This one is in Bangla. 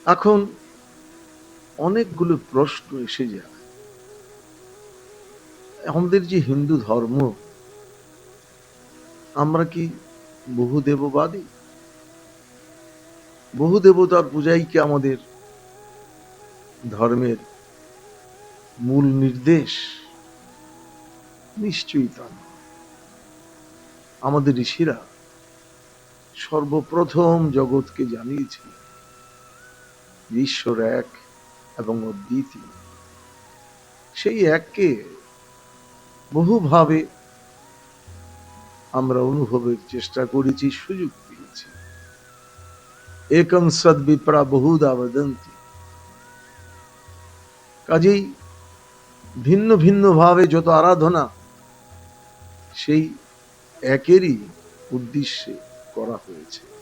এখন অনেকগুলো প্রশ্ন এসে যায়। আমাদের যে হিন্দু ধর্ম, আমরা কি বহুদেববাদী? বহু দেবতার পূজাই কি আমাদের ধর্মের মূল নির্দেশ? নিশ্চয়ই তা নয়। আমাদের ঋষিরা সর্বপ্রথম জগৎকে জানিয়েছিল ঈশ্বর এক এবং অদ্বিতীয়। সেই এককে বহুভাবে আমরা অনুভবের চেষ্টা করেছি, সুযোগ পেয়েছি। একং সদ বিপ্রা বহুধা বদন্তি। কাজেই ভিন্ন ভিন্ন ভাবে যত আরাধনা সেই একেরই উদ্দেশ্যে করা হয়েছে।